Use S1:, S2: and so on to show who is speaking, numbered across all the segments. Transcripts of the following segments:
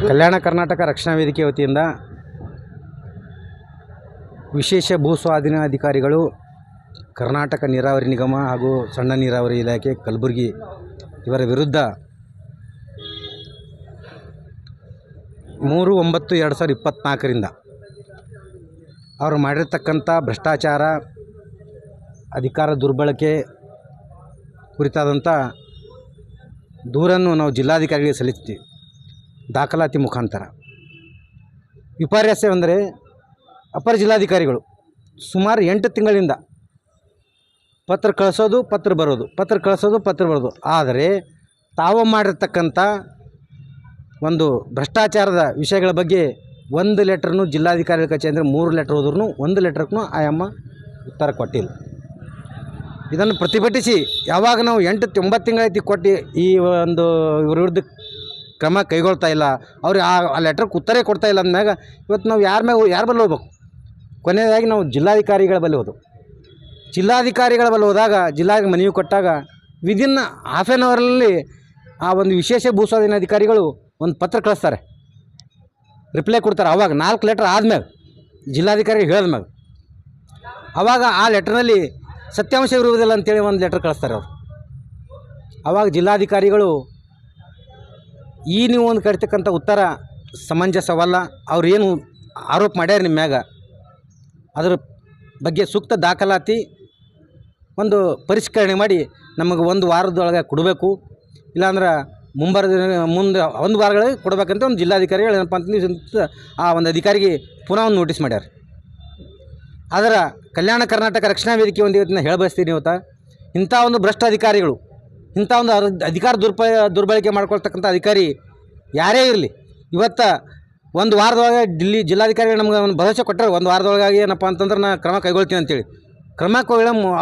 S1: ಕಲ್ಯಾಣ ಕರ್ನಾಟಕ ರಕ್ಷಣಾ ವೇದಿಕೆ ವತಿಯಿಂದ ವಿಶೇಷ ಭೂ ಸ್ವಾಧೀನ ಅಧಿಕಾರಿಗಳು ಕರ್ನಾಟಕ ನೀರಾವರಿ ನಿಗಮ ಹಾಗೂ ಸಣ್ಣ ನೀರಾವರಿ ಇಲಾಖೆ ಕಲಬುರಗಿ ಇವರ ವಿರುದ್ಧ 3/9/2024 ಅವರು ಮಾಡಿರ್ತಕ್ಕಂಥ ಭ್ರಷ್ಟಾಚಾರ, ಅಧಿಕಾರ ದುರ್ಬಳಕೆ ಕುರಿತಾದಂಥ ದೂರನ್ನು ನಾವು ಜಿಲ್ಲಾಧಿಕಾರಿಗಳಿಗೆ ಸಲ್ಲಿಸ್ತೀವಿ ದಾಖಲಾತಿ ಮುಖಾಂತರ. ವಿಪರ್ಯಾಸವೆಂದರೆ ಅಪರ ಜಿಲ್ಲಾಧಿಕಾರಿಗಳು ಸುಮಾರು 8 ತಿಂಗಳಿಂದ ಪತ್ರ ಕಳಿಸೋದು, ಪತ್ರ ಬರೋದು, ಪತ್ರ ಕಳಿಸೋದು, ಪತ್ರ ಬರೋದು. ಆದರೆ ತಾವು ಮಾಡಿರ್ತಕ್ಕಂಥ ಒಂದು ಭ್ರಷ್ಟಾಚಾರದ ವಿಷಯಗಳ ಬಗ್ಗೆ ಒಂದು ಲೆಟ್ರನ್ನು ಜಿಲ್ಲಾಧಿಕಾರಿಗಳ ಕಚೇರಿ ಅಂದರೆ 3 ಲೆಟ್ರ್ ಹೋದ್ರೂ 1 ಲೆಟ್ರಕ್ಕೂ ಆಯಮ್ಮ ಉತ್ತರ ಕೊಟ್ಟಿಲ್ಲ. ಇದನ್ನು ಪ್ರತಿಭಟಿಸಿ ಯಾವಾಗ ನಾವು 8-9 ತಿಂಗಳೈತಿ ಕೊಟ್ಟು ಈ ಒಂದು ಇವ್ರ ವಿರುದ್ಧ ಕ್ರಮ ಕೈಗೊಳ್ತಾ ಇಲ್ಲ, ಅವ್ರು ಆ ಲೆಟ್ರಿಗೆ ಉತ್ತರ ಕೊಡ್ತಾ ಇಲ್ಲ ಅಂದಮ್ಯಾಗ ಇವತ್ತು ನಾವು ಯಾರ ಬಲ್ಲಿ ಹೋಗ್ಬೇಕು? ಕೊನೆಯದಾಗಿ ನಾವು ಜಿಲ್ಲಾಧಿಕಾರಿಗಳ ಬಳಿ ಹೋದವು. ಜಿಲ್ಲಾಧಿಕಾರಿಗಳ ಬಳಿ ಹೋದಾಗ ಜಿಲ್ಲಾಧಿಕಾರಿ ಮನವಿ ಕೊಟ್ಟಾಗ ವಿದಿನ್ ಹಾಫ್ ಆನ್ ಅವರಲ್ಲಿ ಆ ಒಂದು ವಿಶೇಷ ಭೂಸ್ವಾಧೀನ ಅಧಿಕಾರಿಗಳು ಒಂದು ಪತ್ರ ಕಳಿಸ್ತಾರೆ, ರಿಪ್ಲೈ ಕೊಡ್ತಾರೆ. ಆವಾಗ 4 ಲೆಟ್ರ್ ಆದಮೇಲೆ ಜಿಲ್ಲಾಧಿಕಾರಿಗೆ ಹೇಳಿದ್ಮ್ಯಾಗ ಆವಾಗ ಆ ಲೆಟ್ರ್ನಲ್ಲಿ ಸತ್ಯಾಂಶ ಇರುವುದಿಲ್ಲ ಅಂತೇಳಿ ಒಂದು ಲೆಟ್ರ್ ಕಳಿಸ್ತಾರೆ ಅವರು. ಆವಾಗ ಜಿಲ್ಲಾಧಿಕಾರಿಗಳು ನೀವು ಒಂದು ಕರಿತಕ್ಕಂಥ ಉತ್ತರ ಸಮಂಜಸವಲ್ಲ, ಅವ್ರು ಏನು ಆರೋಪ ಮಾಡ್ಯಾರ ನಿಮ್ಮ ಮ್ಯಾಗ ಅದರ ಬಗ್ಗೆ ಸೂಕ್ತ ದಾಖಲಾತಿ ಒಂದು ಪರಿಷ್ಕರಣೆ ಮಾಡಿ ನಮಗೆ 1 ವಾರದೊಳಗೆ ಕೊಡಬೇಕು, ಇಲ್ಲಾಂದ್ರೆ ಮುಂದೆ 1 ವಾರಗಳಿಗೆ ಕೊಡಬೇಕಂತ ಒಂದು ಜಿಲ್ಲಾಧಿಕಾರಿಗಳು ಏನಪ್ಪ ಅಂತಂದು ಆ ಒಂದು ಅಧಿಕಾರಿಗೆ ಪುನಃ ಒಂದು ನೋಟಿಸ್ ಮಾಡ್ಯಾರ. ಅದರ ಕಲ್ಯಾಣ ಕರ್ನಾಟಕ ರಕ್ಷಣಾ ವೇದಿಕೆ ಒಂದು ಇವತ್ತಿನ ಹೇಳಬಯಸ್ತೀನಿ. ಇವತ್ತು ಇಂಥ ಒಂದು ಭ್ರಷ್ಟ ಅಧಿಕಾರಿಗಳು, ಇಂಥ ಒಂದು ಅಧಿಕಾರ ದುರ್ಬಳಕೆ ಮಾಡ್ಕೊಳ್ತಕ್ಕಂಥ ಅಧಿಕಾರಿ ಯಾರೇ ಇರಲಿ, ಇವತ್ತು 1 ವಾರದೊಳಗೆ ಜಿಲ್ಲಾಧಿಕಾರಿಗಳು ನಮ್ಗೆ ಒಂದು ಭರವಸೆ ಕೊಟ್ಟರೆ 1 ವಾರದೊಳಗಾಗಿ ಏನಪ್ಪ ಅಂತಂದ್ರೆ ನಾನು ಕ್ರಮ ಕೈಗೊಳ್ತೀನಿ ಅಂತೇಳಿ ಕ್ರಮ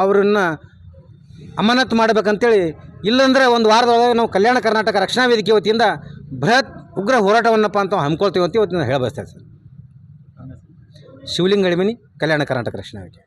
S1: ಅವ್ರನ್ನ ಅಮಾನತು ಮಾಡಬೇಕಂತೇಳಿ. ಇಲ್ಲಂದರೆ 1 ವಾರದೊಳಗೆ ನಾವು ಕಲ್ಯಾಣ ಕರ್ನಾಟಕ ರಕ್ಷಣಾ ವೇದಿಕೆ ವತಿಯಿಂದ ಬೃಹತ್ ಉಗ್ರ ಹೋರಾಟವನ್ನಪ್ಪ ಅಂತ ಹಮ್ಮಿಕೊಳ್ತೀವಿ ಅಂತ ಇವತ್ತಿನ ಹೇಳಬಯಸ್ತಾರೆ ಸರ್. ಶಿವಲಿಂಗ ಗಡಿಮನಿ, ಕಲ್ಯಾಣ ಕರ್ನಾಟಕ ರಕ್ಷಣಾ ವೇದಿಕೆ.